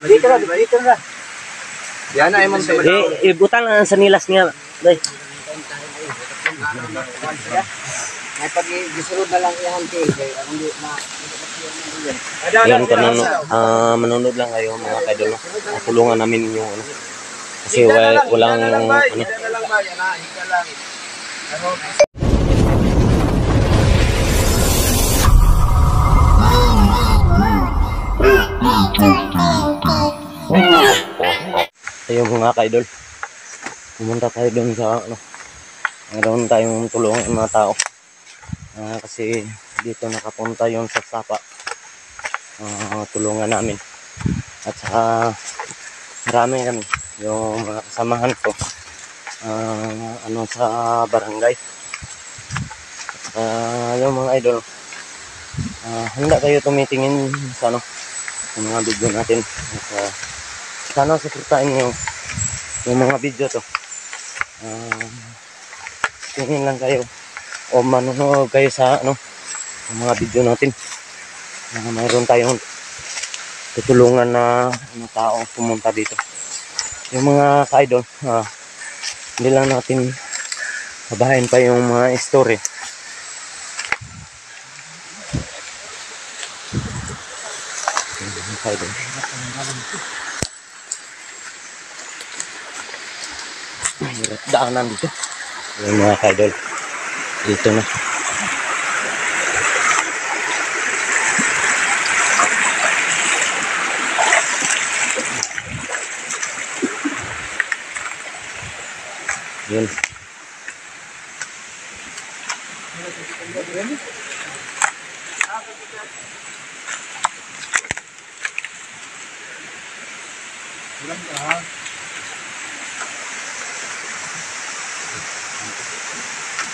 Dito na. Yan ay mong Ibutang lang sa nilas niya. Day. may pag-gisulod na lang yan kay anong di na Yan kanang manunod lang kayo mga kaidol. Tulungan namin yung ano. Kasi walang ano. Ayun mga kaidol. Pumunta tayo doon sa ano. Mayroon tayong tulungan ng mga tao. Kasi dito nakapunta yung sa sapa. Tulungan namin. At saka marami kami. Yung mga kasamahan ko. Ano sa barangay. Yung mga idol. Handa kayo tumitingin sa ano. Sa mga video natin. At sana suportahin nyo yung mga video to. Tingin lang kayo o manonood kayo sa ano yung mga video natin. Mayroon tayong tutulungan na tao pumunta dito. Yung mga ka-idol, hindi lang natin babahin pa yung mga story. Ka-idol. Daanan dito. Yung mga ka-idol. Dito na. Yun.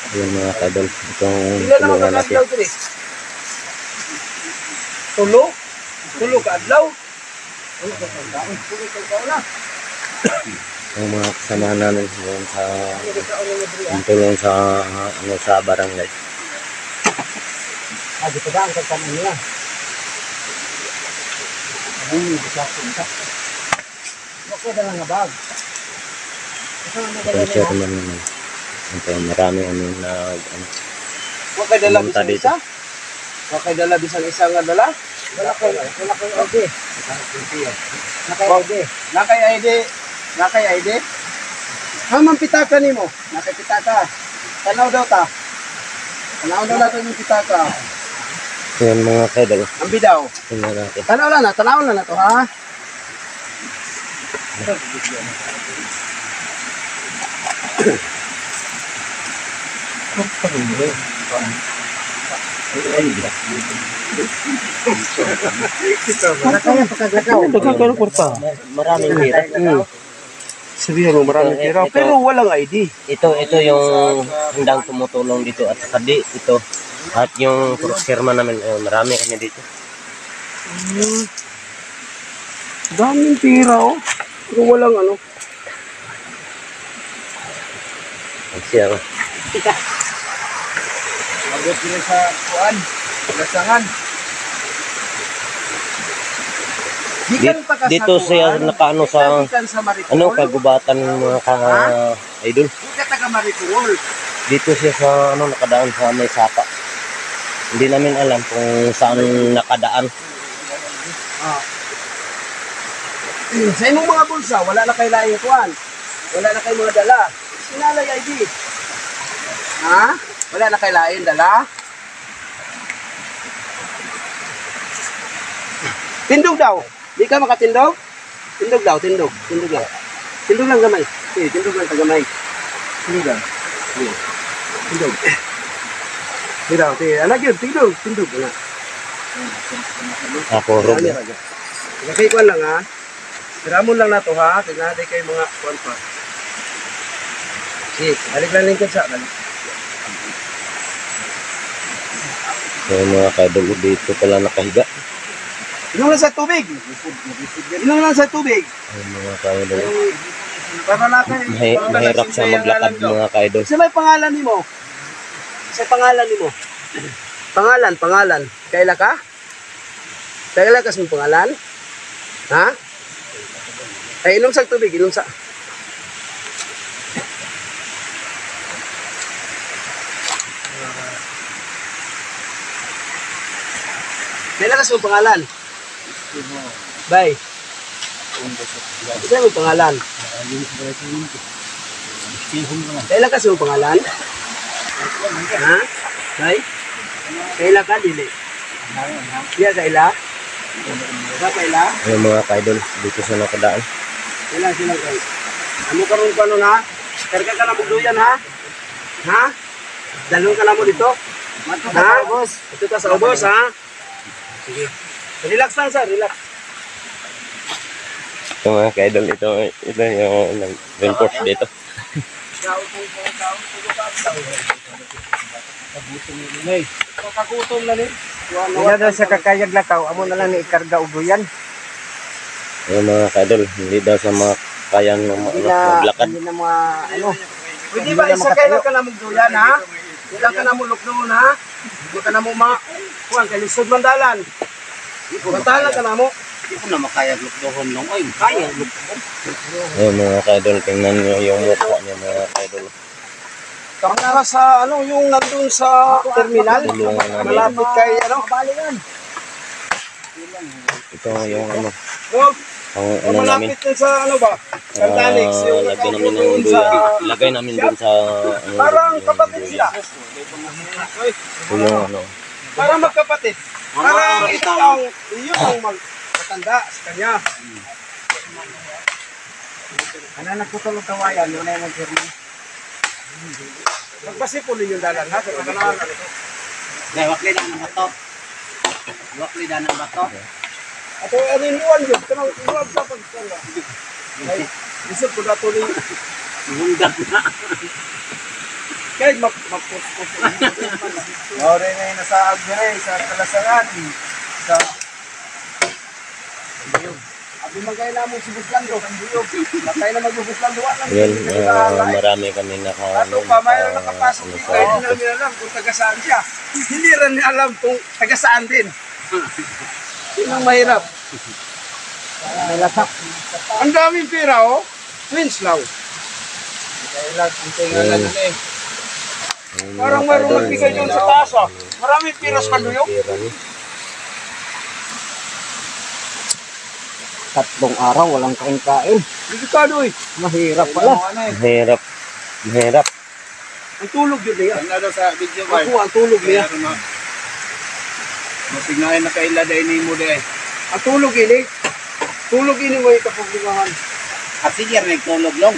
Ayan mga kadol, itong tulungan natin. Tulo ka adlaw. Yung mga kasamahan namin yung sa tulong sa ano sa barangay. Dito ba ang kasama niya? Bakit na lang bag? Pag-share naman. Ito, marami ano na ano. Huwag kayo dala bisang isa? Huwag kayo dala bisang isa nga dala? Wala kayo ID. Nakay ID. Nakay ID. Hamang pitaka ni mo. Nakay pitaka. Tanaw daw ta. Tanaw daw natin yung pitaka. Yan mga kaidol. Ambi daw. Tingnan natin. Tanaw lang na to ha. Maraming hirap. Sabihan mo maraming pera pero walang ID. Ito yung handang tumutulong dito at saka ito at yung firma namin marami kami dito. Daming pera oh. Pero walang ano. Siya. Abot sila sa kuan, lasangan. Dito siya nakaano sa ano kagubatan ng mga idol. Ika taga Maricol. Dito siya sa ano nakadaan sa may sapa. Hindi namin alam kung saan nakadaan. Sa imong mga bulsa, wala na kay laing kuan. Wala na kay mga dala. Sinalay ID. Ha? Wala na kay lain dala. Tindog daw. Di ka makatindog? Tindog daw, tindog. Tindog daw. Tindog lang gamay. Tindog lang tagamay. Tindog daw. Tindog. Tindog. Anak yun, tindog. Tindog. Ako, Rob. Kay kuan lang ha. Siramon lang na to ha. Tignan natin kayo mga kuan pa. Sige, balik lang lingkod sa. Yung mga kaidol dito pala nakahiga. Inom lang sa tubig. Inom lang sa tubig. Yung mga kaidol. Para natin. Mahirap siya maglakad mga kaidol. Kasi may pangalan ni mo. Kasi pangalan ni mo. Pangalan. Kaila ka? Kaila ka sa pangalan? Ha? Ay, inom sa tubig, inom sa. Kailan kasi yung pangalan? Bay. Ito yung pangalan. Kailan kasi yung pangalan? Ha? Bay? Kailan ka, dili? Iya, kaila? Sa kaila? Ayun mga ka-idol, dito sa nakadaan. Kailan silang kaila? Ano karoon ko nun ha? Karga ka na magduyan ha? Ha? Dalong ka na mo dito? Ha? Ito ka sa ubos ha? Sige. Relax lang sir, relax. Ito mga ka-idol, ito yung nag-reinforce dito. Kagutom na ni. Wala daw sa kakayag lakaw, amo na lang ni ikarga og duyan. Ayun mga ka-idol, hindi daw sa mga kayang maglakad. Hindi na mga ano. Pwede ba isa kailan ka na magduyan ha? Kailan ka na muluknoon ha? Hindi ka na mo kuwan, kay lisod mandalan. Mandalan ka na mo. Hindi ko na makayag lukdohon nung ay kaya lukdohon. Ayun mga ka-idol, tingnan nyo yung mukha niya mga ka-idol. Kamara sa ano, yung nandun sa terminal. Tulungan namin. Malapit kay ano? Ito yung ano, No, ang ano namin. malapit din sa ano ba? Cantanix. Yung Lagyan namin ng nakaupo duyan. sa... Ilagay namin dun sa ano, Parang yung kapatid duyan. sila. Ito yung ano. Parang magkapatid. Parang ito ang magkatanda sa kanya. Ana nagputol og kawayan, yun na yung firma. Magbasipulin yung dalan ha. Sa kanalan. Dai wakli na ng bato. Wakli na ng bato. Ato anin iwan yun. Kanang iwan sa pagkala. Isip ko na tuloy. Hundag na. Kahit mapus-pus. Ore na yung nasa agre sa kalasangan. Sa Abi magay na mo si Buslando. Matay na mag-Buslando. Yun, marami kami Ato pa, mayroon nakapasok dito. Hindi namin alam kung taga saan siya. Hindi rin niya alam kung taga saan din. Yun ang mahirap. may lasak. Ang daming pera, oh. Twins lang. Kailan ang tingalan nila eh. Parang mayroong magbigay doon sa taas, ah. Maraming pera sa kanduyok. Tatlong araw walang kain-kain. Delikado, eh. Mahirap pala. Mahirap. Mahirap. Ang tulog yun niya. Ano daw sa video ba? Ako, ang tulog niya. Masignahin na kaila dahil ni mo dahil. Ang tulog ini. Tulog ini mo yung kapaglimahan. At sige nagtulog lang.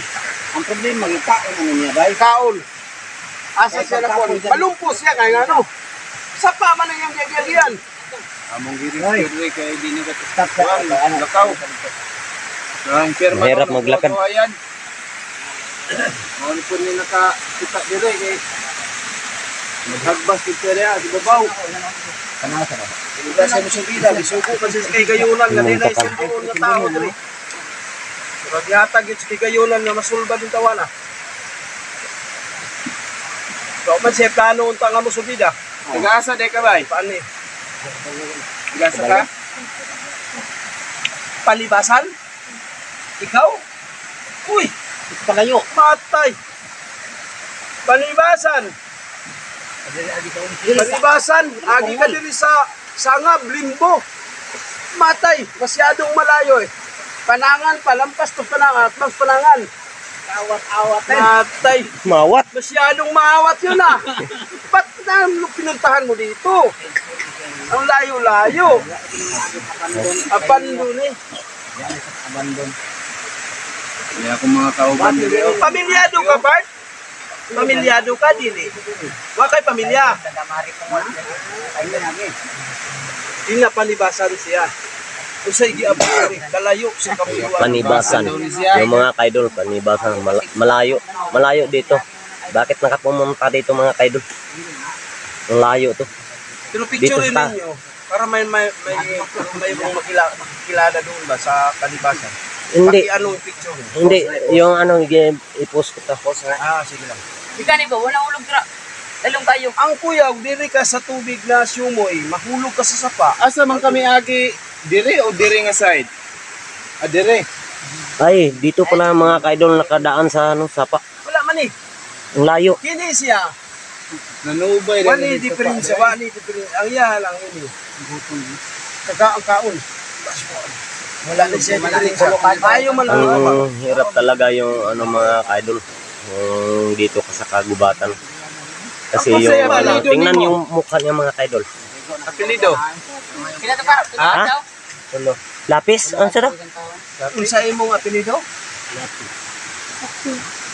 Ang problema, yung kaon ano niya ba? Kaon. Asa siya na po. Malumpos siya kaya ano. Sapa man ang yung gagyagian. Among giri kay di na stop sa ano lakaw. Ang pirma Mahirap maglakad. Ayan. Ano po ni nakakita dire kay maghagbas dito diya di babaw. Kana sa. Wala siya mo subida. Bisuko pa siya sa kay gayunan. Ganina yung sindoon na tao. Pero dihatag yun sa kay gayunan na masulba din tawana. So, man siya plano unta nga mo subida. Nag-asa de ka bay? Paano eh? Nag-asa ka? Palibasan? Ikaw? Uy! Palayo. Patay! Palibasan! Palibasan! Agi ka diri sa sangab, limbo. Matay! Masyadong malayo eh. Panangan, palampas to panangan, mas panangan. Awat-awat Matay! Mawat. Masyadong maawat yun ah. Ba't na pinuntahan mo dito? Ang layo-layo. Abandon eh. Abandon. Kaya kung mga kauban dito. Pamilyado ka, Bart? Pamilyado ka, dili. Wa kay pamilya. Di na panibasan siya. Kung sa'y giabari, kalayo sa kapiluan. Panibasan. Yung mga kaidol, panibasan. Malayo. Malayo dito. Bakit nakapumunta dito mga kaidol? Malayo to. Pero picture Dito sa- ninyo, para may mong makilala doon ba sa panibasan? Hindi. Paki anong picture? Hindi. Yung ano, i-post ko to. Ah, sige lang. Ikani ba? Walang ulog dra. Dalong kayo. Ang kuya, diri ka sa tubig na sumoy, mahulog ka sa sapa. Asa man kami agi dire o dire nga side? Ah dire. Ay, dito pala mga ka-idol nakadaan sa ano, sapa. Wala man eh. Ang layo. Kini siya. Nanubay Wani difference, wani difference. Ang iya lang ini. Saka ang kaon. Wala na siya difference. Ayaw man lang. Ang hirap talaga yung ano mga ka-idol. Yung dito ka sa kagubatan. Kasi Ang yung masaya ba, ano, Lido, tingnan Nemo? yung mukha niya mga ka-idol. Apelido. Kailan ka Ha? daw? Lapis? Ano sa daw? Unsa imong apelido?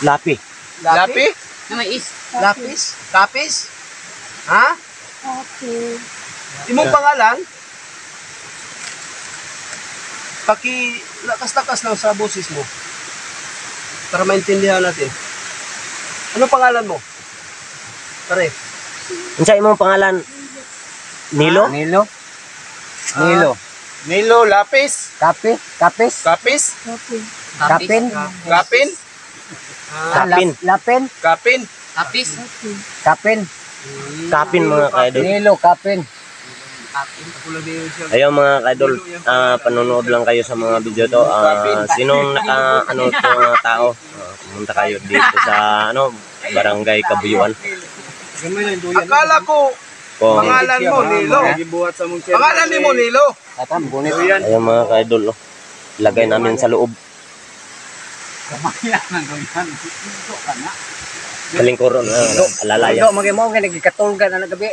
Lapi. Lapi? Na may is. Lapis? Lapis? Ha? Okay. Imong pangalan? Lakas-lakas lang sa boses mo. Para maintindihan natin. Ano pangalan mo? Pare. Ano sa imong pangalan? Nilo? Nilo? Nilo. Nilo Lapis? Kape? Kapis? Kapis? Okay. Kapin? Kapin? Kapin. Lapin? Kapin? Tapis. Okay. Kapin? Kapin mga ka-idol. Nilo, kapin. Ayun mga ka-idol, panonood lang kayo sa mga video to. Sinong ano to mga tao, pumunta kayo dito sa ano, Barangay Kabuyuan. Akala ko Kung pangalan mo Nilo. Pangalan ni mo Nilo. Atam, gunit. ayun mga ka-idol, oh, lagay namin sa loob. Kalingkuron, alalaya. Ito, mag-imo, nagkatulgan na nagabi.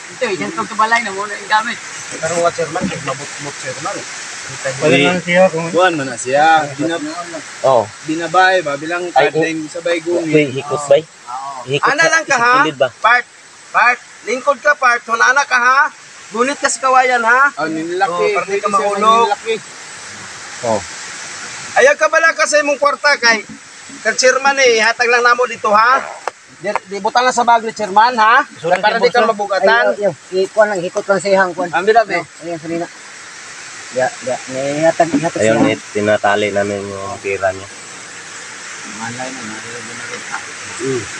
Ito, yan itong tubalay na muna yung gamit. Pero wa chairman, mabot chairman. Kuhan mo na siya. Oh, Binabay ba? Bilang Ay, kadling sabay gumi. wait, hikot ba? Hikot Ana lang ka ha? kilid ba? Part. Lingkod ka part. Hunana ka ha? Gunit ka sa kawayan ha? Oh, nilaki. Oh, para di ka mahulog. Oh, Ayaw ka bala ka sa imong kwarta kay chairman eh, hatag lang namo dito ha? Di butang lang sa bag ni chairman ha? Para di ka mabugatan. Ikuan lang, hikot lang sa ihang kuan. Ambil be. Ayan, sanina. Ya, ihatag ayun, tinatali namin yung tira niya.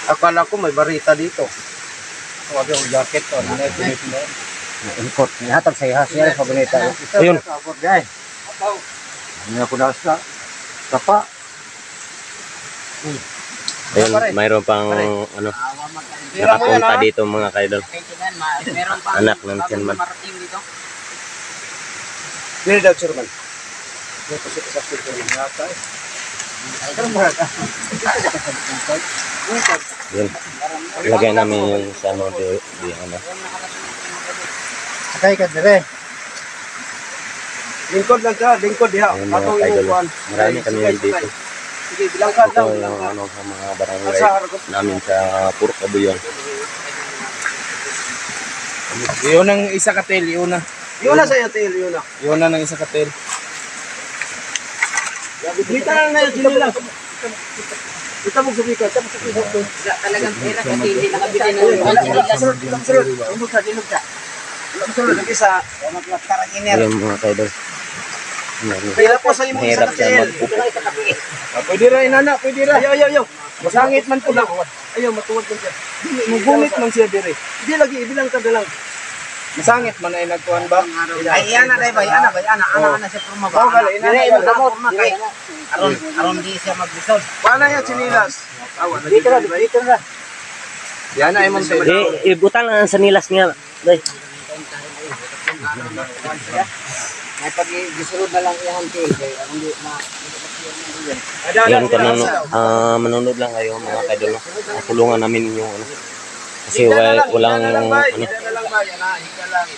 Akala ko may barita dito. Huwag yung jacket to. Ikot. Ihatag sa ihang siya. Pabunita. Ayun. Ano na po na sa kapa. Ayun, mayroon pang ano, Tira mo yan nakapunta ha? dito mga ka-idol. Kailangan, meron pa. Anak ng chairman. Marating dito. Nili daw chairman. Dito sa chairman yata eh. Yun. Lagay namin yung sa ano, di ano. Sakay ka dire. Lingkod lang ka, lingkod diha. Ayun mga Atong ka-idol. imong kuan. Marami kami dito. Sige, bilang ka Ito lang. yung ano sa mga barangay namin sa Puro Kabuyuan. Yun ang isa katel, yun na. Yun na sa iyo, Til, yun na. Yun na ng isa katel. Dito na na yun, sinilang. Dito mo subikat, dito mo subikat. Talagang pera kasi hindi nakabili ng sinilas. Ilog ka, ilog ka. Ilog ka, isa. Ayun mga ka-idol. Pila po sa imong isa Mahirap ka siya Til. mag-upo. Pwede ra, inana, pwede ra. Ayaw, ayaw, ayaw. Masangit man po lang. Ayaw, matuwad ka siya. Mugunit man siya dire. Hindi lagi, ibilang ka na lang. Masangit man ay nagkuhan ba? Ay, yan na, day ba? Yan na ba? Yan na, ana siya pumaba. Oh, gali, inana, Dire, gali. mo kay. Aron di siya magbisod. Paano yan, sinilas? Awan, Dito ra, dito ra. Yan na imong sa Ibutan lang sa nilas niya. Day. may pag-gisulod na lang yung til kay hindi ma Ayun, manonood lang kayo mga ka-idol. Tulungan namin yung ano. Kasi walang ano. Higa na lang ba? Yan na, higa lang.